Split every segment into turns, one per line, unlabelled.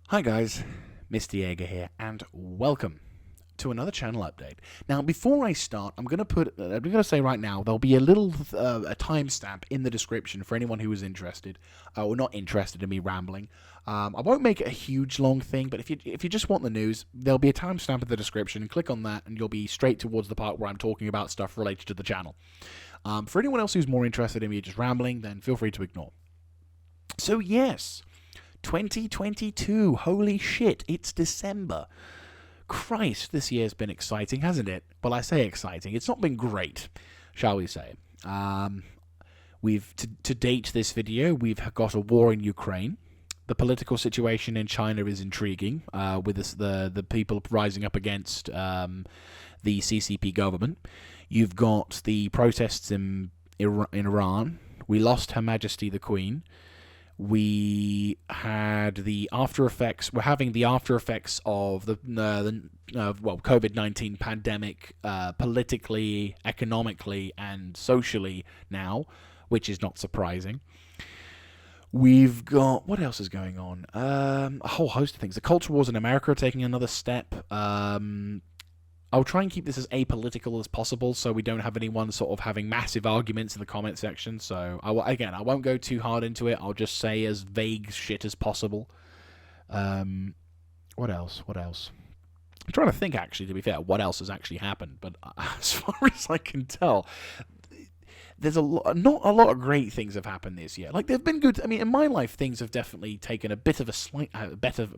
Hi guys, Mr. Jaeger here, and welcome to another channel update. Now, before I start, I'm going to say right now there'll be a little a timestamp in the description for anyone who is interested, or not interested in me rambling. I won't make it a huge long thing, but if you just want the news, there'll be a timestamp in the description. Click on that, and you'll be straight towards the part where I'm talking about stuff related to the channel. For anyone else who's more interested in me just rambling, then feel free to ignore. So yes. 2022. Holy shit, it's December. Christ, this year's been exciting, hasn't it? Well, I say exciting. It's not been great, shall we say. We've to date this video, we've got a war in Ukraine. The political situation in China is intriguing, with the people rising up against the CCP government. You've got the protests in Iran. We lost Her Majesty the Queen. We had the after effects. We're having the after effects of the COVID-19 pandemic, politically, economically, and socially now, which is not surprising. We've got, what else is going on? A whole host of things. The culture wars in America are taking another step. I'll try and keep this as apolitical as possible, so we don't have anyone sort of having massive arguments in the comment section. So, I won't go too hard into it. I'll just say as vague shit as possible. What else? I'm trying to think, actually, to be fair, what else has actually happened. But as far as I can tell, there's not a lot of great things have happened this year. Like, they've been good. I mean, in my life, things have definitely taken a bit of a slight, better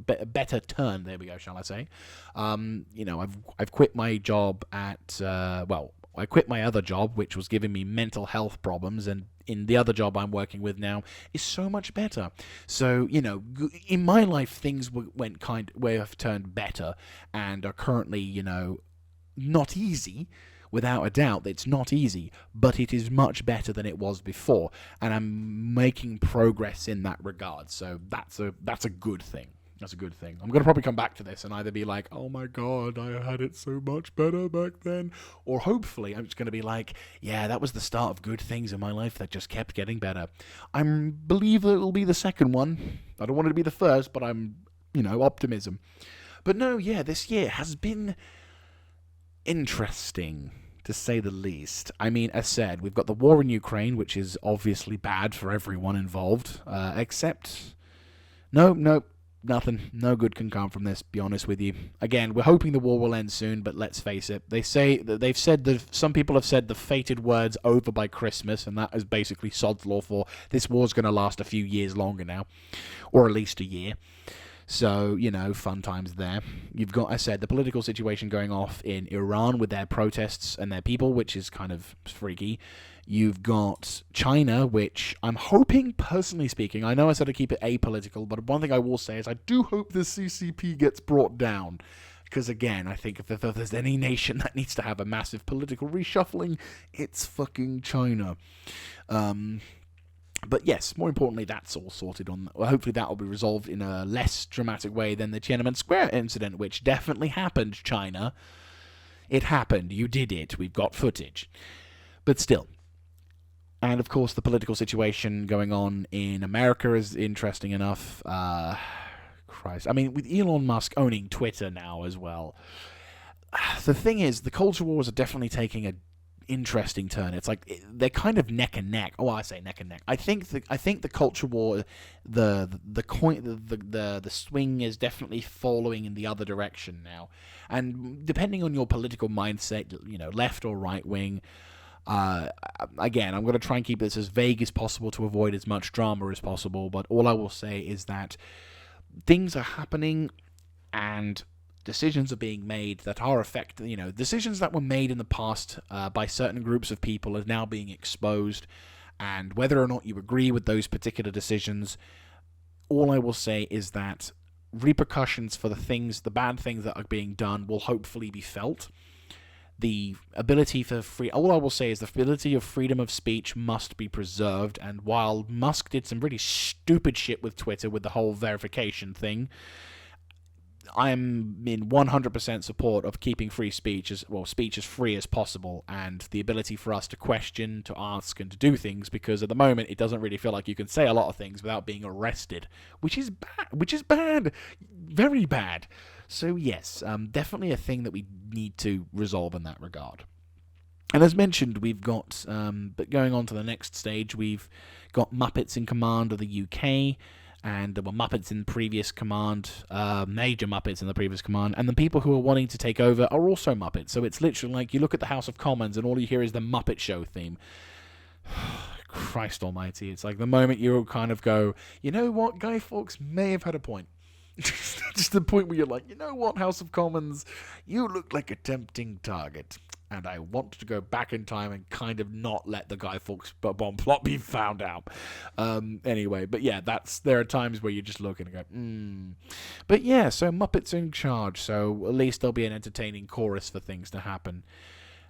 turn. There we go, shall I say? I've quit my job at I quit my other job, which was giving me mental health problems, and in the other job I'm working with now is so much better. So, in my life, things have turned better and are currently, not easy. Without a doubt, it's not easy, but it is much better than it was before, and I'm making progress in that regard. So that's a good thing. That's a good thing. I'm going to probably come back to this and either be like, oh my god, I had it so much better back then, or hopefully I'm just going to be like, yeah, that was the start of good things in my life that just kept getting better. I believe that it will be the second one. I don't want it to be the first, but I'm, optimism. But no, yeah, this year has been interesting, to say the least. I mean, as said, we've got the war in Ukraine, which is obviously bad for everyone involved, except... Nothing. No good can come from this, be honest with you. Again, we're hoping the war will end soon, but let's face it. Some people have said the fated words over by Christmas, and that is basically sod's law for this war's going to last a few years longer now, or at least a year. So, fun times there. You've got, I said, the political situation going off in Iran with their protests and their people, which is kind of freaky. You've got China, which I'm hoping, personally speaking, I know I said to keep it apolitical, but one thing I will say is I do hope the CCP gets brought down. Because, again, I think if there's any nation that needs to have a massive political reshuffling, it's fucking China. But yes, more importantly, that's all sorted on. Well, hopefully that will be resolved in a less dramatic way than the Tiananmen Square incident, which definitely happened, China. It happened. You did it. We've got footage. But still. And, of course, the political situation going on in America is interesting enough. Christ. I mean, with Elon Musk owning Twitter now as well. The thing is, the culture wars are definitely taking a interesting turn. It's like they're kind of neck and neck. Oh, I say neck and neck. I think the culture war, the swing is definitely following in the other direction now. And depending on your political mindset, left or right wing. Again, I'm going to try and keep this as vague as possible to avoid as much drama as possible. But all I will say is that things are happening and decisions are being made that are decisions that were made in the past by certain groups of people are now being exposed, and whether or not you agree with those particular decisions, all I will say is that repercussions for the bad things that are being done will hopefully be felt. The ability for all I will say is the ability of freedom of speech must be preserved, and while Musk did some really stupid shit with Twitter with the whole verification thing, I'm in 100% support of keeping free speech speech as free as possible, and the ability for us to question, to ask, and to do things, because at the moment it doesn't really feel like you can say a lot of things without being arrested, which is bad. very bad. So yes, definitely a thing that we need to resolve in that regard. And as mentioned, we've got, but going on to the next stage, we've got Muppets in command of the UK, and there were Muppets in previous command, major Muppets in the previous command, and the people who are wanting to take over are also Muppets. So it's literally like you look at the House of Commons and all you hear is the Muppet Show theme. Christ almighty, it's like the moment you kind of go, you know what, Guy Fawkes may have had a point. Just the point where you're like, you know what, House of Commons, you look like a tempting target. And I want to go back in time and kind of not let the Guy Fawkes bomb plot be found out. Anyway, but yeah, there are times where you just look and go, But yeah, so Muppets in charge, so at least there'll be an entertaining chorus for things to happen.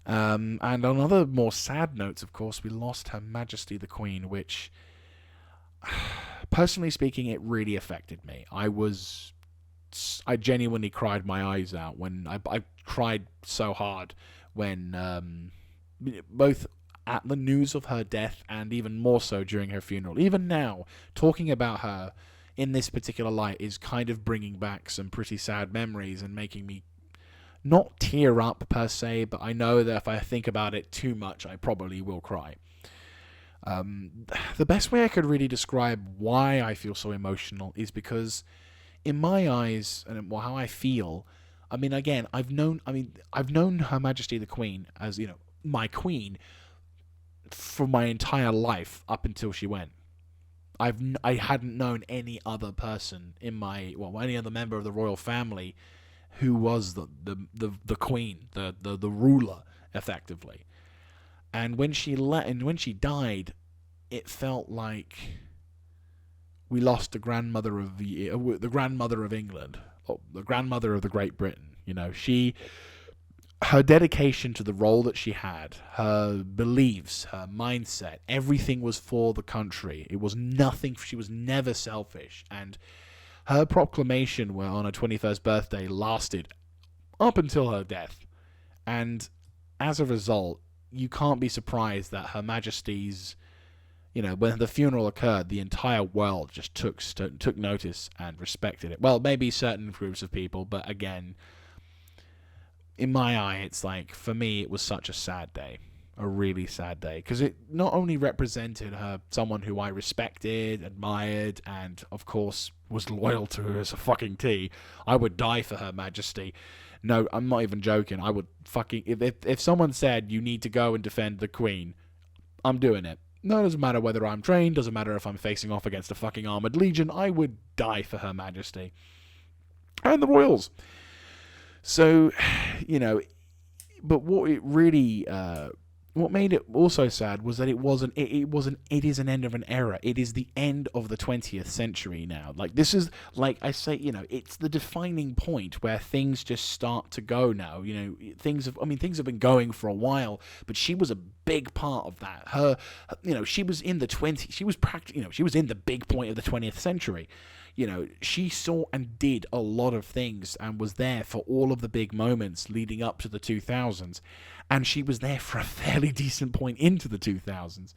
And on other more sad notes, of course, we lost Her Majesty the Queen, which, personally speaking, it really affected me. I genuinely cried my eyes out when I cried so hard when both at the news of her death and even more so during her funeral. Even now, talking about her in this particular light is kind of bringing back some pretty sad memories and making me not tear up per se, but I know that if I think about it too much, I probably will cry. The best way I could really describe why I feel so emotional is because in my eyes, and how I feel, I mean, again, I've known Her Majesty the Queen as, my queen for my entire life up until she went. I hadn't known any other person any other member of the royal family who was the queen, the ruler, effectively. And when she died, it felt like we lost the grandmother of England, or the grandmother of the Great Britain. Her dedication to the role that she had, her beliefs, her mindset, everything was for the country. It was nothing. She was never selfish, and her proclamation on her 21st birthday lasted up until her death. And as a result, you can't be surprised that Her Majesty's, when the funeral occurred, the entire world just took notice and respected it. Well, maybe certain groups of people, but again, in my eye, it's like, for me, it was such a sad day. A really sad day. Because it not only represented someone who I respected, admired, and, of course, was loyal to her as a fucking T. I would die for Her Majesty. No, I'm not even joking. I would fucking... If someone said, you need to go and defend the Queen, I'm doing it. No, it doesn't matter whether I'm trained, doesn't matter if I'm facing off against a fucking armoured legion, I would die for Her Majesty. And the royals. So, but what it really, what made it also sad was that it is an end of an era. It is the end of the 20th century now. Like, this is, like I say, it's the defining point where things just start to go now. Things have been going for a while, but she was a big part of that. She was in the 20s. She was she was in the big point of the 20th century. She saw and did a lot of things and was there for all of the big moments leading up to the 2000s. And she was there for a fairly decent point into the 2000s.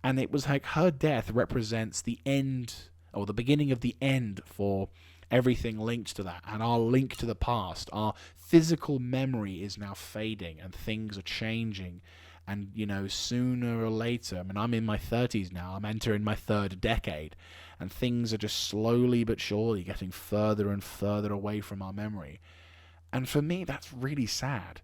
And it was like her death represents the end, or the beginning of the end, for everything linked to that. And our link to the past, our physical memory is now fading and things are changing. And, sooner or later, I'm in my 30s now, I'm entering my third decade. And things are just slowly but surely getting further and further away from our memory. And for me, that's really sad.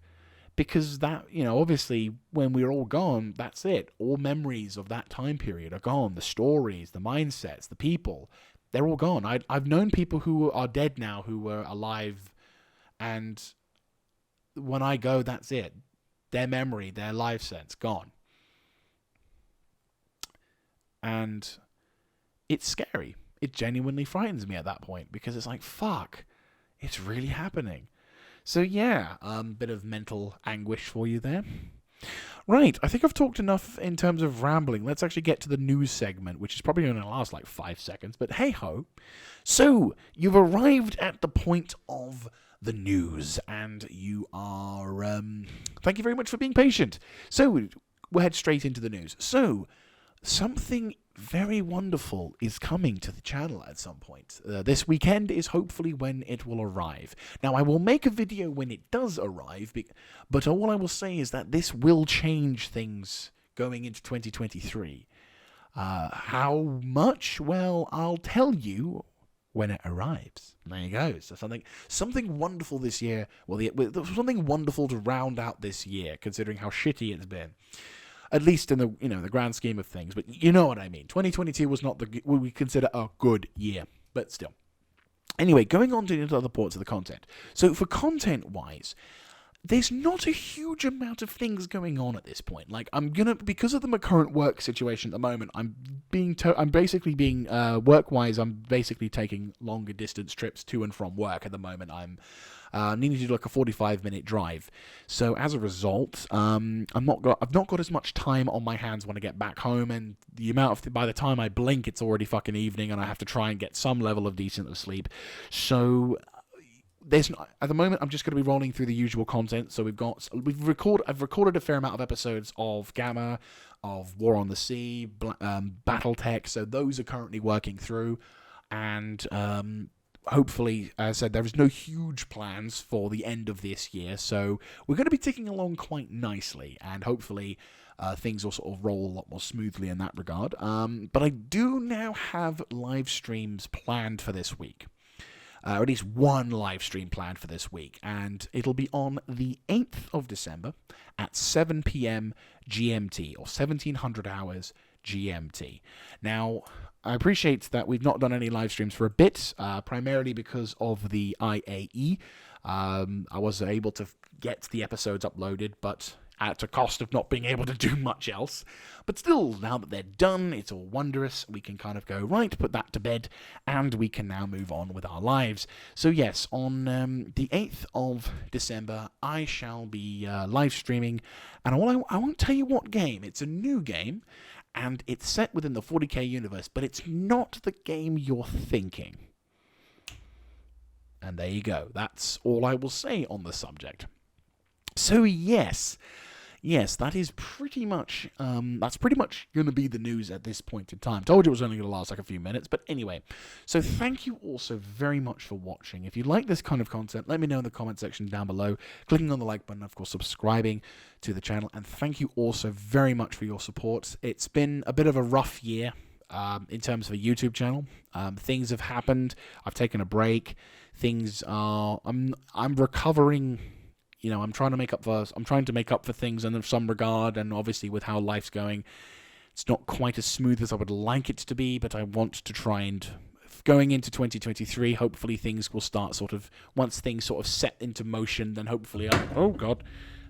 Because that, obviously, when we're all gone, that's it. All memories of that time period are gone. The stories, the mindsets, the people, they're all gone. I've known people who are dead now who were alive. And when I go, that's it. Their memory, their life sense, gone. And it's scary. It genuinely frightens me at that point because it's like, fuck, it's really happening. So yeah, bit of mental anguish for you there. Right, I think I've talked enough in terms of rambling. Let's actually get to the news segment, which is probably going to last like 5 seconds, but hey-ho. So, you've arrived at the point of the news, and you are... thank you very much for being patient. So, we'll head straight into the news. So, something very wonderful is coming to the channel at some point. This weekend is hopefully when it will arrive. Now, I will make a video when it does arrive, but all I will say is that this will change things going into 2023. How much? Well, I'll tell you when it arrives. There you go. So something wonderful this year. Well, something wonderful to round out this year, considering how shitty it's been. At least in the the grand scheme of things. But you know what I mean. 2022 was not what we consider a good year, but still. Anyway, going on to into other parts of the content. So for content-wise, there's not a huge amount of things going on at this point. Like, because of the current work situation at the moment, I'm basically being work-wise, I'm basically taking longer distance trips to and from work at the moment. I'm needing to do like a 45-minute drive. So as a result, I've not got as much time on my hands when I get back home, and by the time I blink, it's already fucking evening, and I have to try and get some level of decent sleep. So at the moment, I'm just going to be rolling through the usual content. So I've recorded a fair amount of episodes of Gamma, of War on the Sea, BattleTech. So those are currently working through, and hopefully, as I said, there is no huge plans for the end of this year. So we're going to be ticking along quite nicely, and hopefully things will sort of roll a lot more smoothly in that regard. But I do now have live streams planned for this week. Or at least one live stream planned for this week, and it'll be on the 8th of December at 7 p.m. GMT, or 1700 hours GMT. Now, I appreciate that we've not done any live streams for a bit, primarily because of the IAE. I was able to get the episodes uploaded, but at a cost of not being able to do much else. But still, now that they're done, it's all wondrous. We can kind of go, right, put that to bed, and we can now move on with our lives. So yes, on the 8th of December, I shall be live streaming, and I won't tell you what game. It's a new game, and it's set within the 40k universe, but it's not the game you're thinking. And there you go. That's all I will say on the subject. So yes, that is pretty much going to be the news at this point in time. Told you it was only going to last like a few minutes, but anyway. So thank you also very much for watching. If you like this kind of content, let me know in the comment section down below. Clicking on the like button, of course, subscribing to the channel, and thank you also very much for your support. It's been a bit of a rough year in terms of a YouTube channel. Things have happened. I've taken a break. I'm recovering. I'm trying to make up for things in some regard, and obviously with how life's going, it's not quite as smooth as I would like it to be, but I want to try and, going into 2023, hopefully things will start once things sort of set into motion, then hopefully oh god,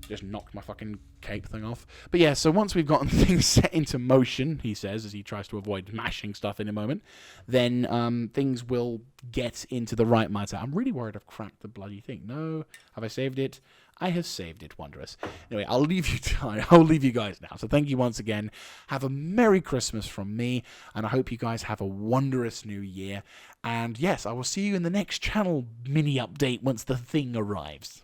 just knocked my fucking cape thing off. But yeah, so once we've gotten things set into motion, he says, as he tries to avoid mashing stuff in a moment, then things will get into the right mindset. I'm really worried I've cracked the bloody thing. No, have I saved it? I have saved it. Wondrous. Anyway, I'll leave you guys now. So thank you once again. Have a Merry Christmas from me, and I hope you guys have a wondrous new year. And yes, I will see you in the next channel mini update once the thing arrives.